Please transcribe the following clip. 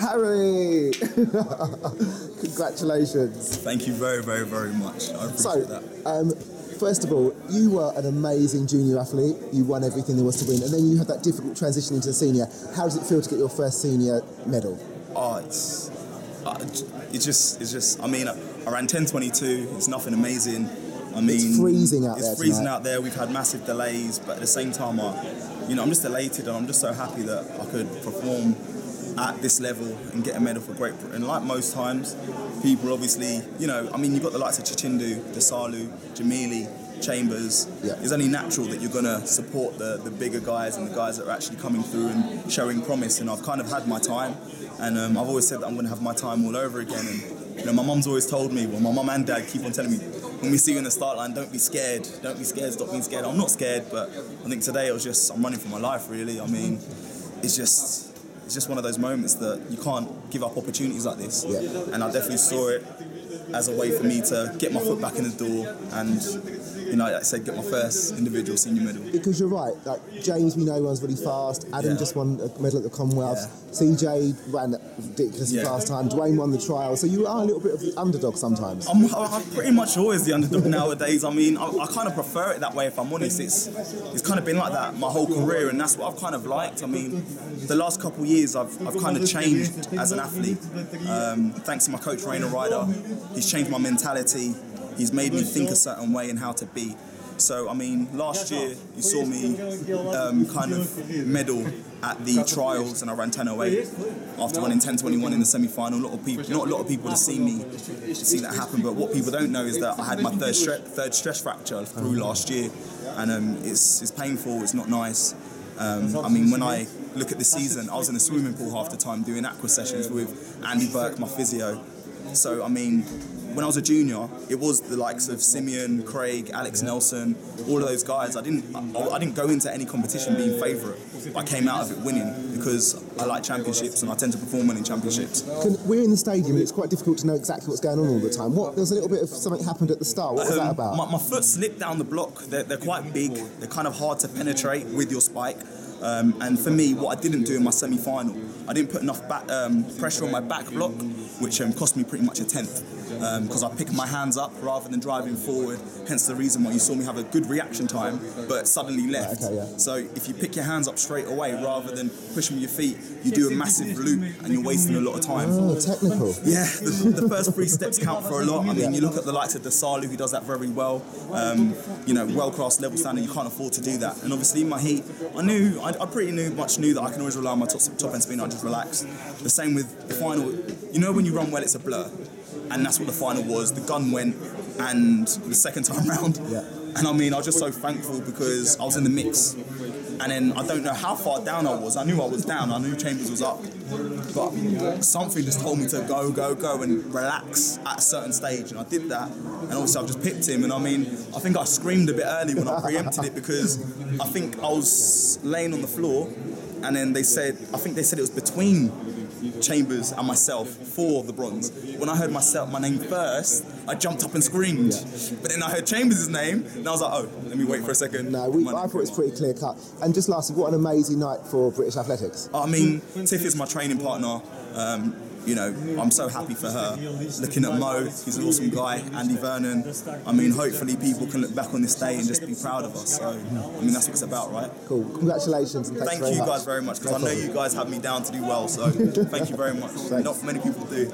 Harry! Congratulations. Thank you very, very, very much. I appreciate that. First of all, you were an amazing junior athlete. You won everything there was to win, and then you had that difficult transition into the senior. How does it feel to get your first senior medal? Oh, it's just. I mean, I ran 10:22. It's nothing amazing. I mean, it's freezing out there. It's freezing out there. We've had massive delays, but at the same time, I'm just elated, and I'm just so happy that I could perform at this level and get a medal for Great Britain. Like most times, people obviously, I mean, you've got the likes of Chichindu, Desalu, Jamili, Chambers. Yeah. It's only natural that you're going to support the bigger guys and the guys that are actually coming through and showing promise. And I've kind of had my time, and I've always said that I'm going to have my time all over again. And my mum's always told me, well, my mum and dad keep on telling me, when we see you in the start line, don't be scared, stop being scared. I'm not scared, but I think today I'm running for my life, really. I mean, it's just one of those moments that you can't give up opportunities like this. Yeah. And I definitely saw it as a way for me to get my foot back in the door and, like I said, get my first individual senior medal. Because you're right, like James, we know runs really fast. Adam just won a medal at the Commonwealth. Yeah. CJ ran a ridiculously fast time. Dwayne won the trial. So you are a little bit of the underdog sometimes. I'm pretty much always the underdog nowadays. I mean, I kind of prefer it that way, if I'm honest. It's kind of been like that my whole career, and that's what I've kind of liked. I mean, the last couple of years I've kind of changed as an athlete. Thanks to my coach, Rainer Ryder. He's changed my mentality. He's made me think a certain way and how to be. So, I mean, last year you saw me kind of medal at the trials, and I ran 10:08 after running 10:21 in the semi-final. Not a lot of people have seen that happen, but what people don't know is that I had my third stress fracture through last year, and it's painful. It's not nice. I mean, when I look at the season, I was in a swimming pool half the time doing aqua sessions with Andy Burke, my physio. So, I mean, when I was a junior, it was the likes of Simeon, Craig, Alex Nelson, all of those guys. I didn't go into any competition being favourite. I came out of it winning because I like championships and I tend to perform well in championships. We're in the stadium and it's quite difficult to know exactly what's going on all the time. There's a little bit of something happened at the start. What was that about? My foot slipped down the block. They're quite big. They're kind of hard to penetrate with your spike. And for me, what I didn't do in my semi-final, I didn't put enough pressure on my back block, which cost me pretty much a 10th. Because I picked my hands up rather than driving forward, hence the reason why you saw me have a good reaction time, but suddenly left. Okay, yeah. So if you pick your hands up straight away rather than pushing with your feet, you do a massive loop and you're wasting a lot of time. Oh, technical. Yeah, the first 3 steps count for a lot. I mean, you look at the likes of Desalu, who does that very well. World-class level standing, you can't afford to do that. And obviously in my heat, I pretty much knew that I can always rely on my top end spin. I just relaxed. The same with the final. When you run well, it's a blur. And that's what the final was. The gun went, and the second time round. Yeah. And I mean, I was just so thankful because I was in the mix. And then I don't know how far down I was. I knew I was down. I knew Chambers was up. But something just told me to go and relax at a certain stage. And I did that. And obviously I've just picked him. And I mean, I think I screamed a bit early when I preempted it because I think I was laying on the floor. And then I think they said it was between Chambers and myself for the bronze. When I heard my name first, I jumped up and screamed. Yeah. But then I heard Chambers' name, and I was like, oh, let me wait for a second. No, I thought it was pretty clear cut. And just lastly, what an amazing night for British athletics. I mean, Tiff is my training partner. I'm so happy for her. Looking at Mo, he's an awesome guy. Andy Vernon. I mean, hopefully people can look back on this day and just be proud of us. So, I mean, that's what it's about, right? Cool. Congratulations and thank you guys very much, because I know you guys have me down to do well. So, thank you very much. Not many people do.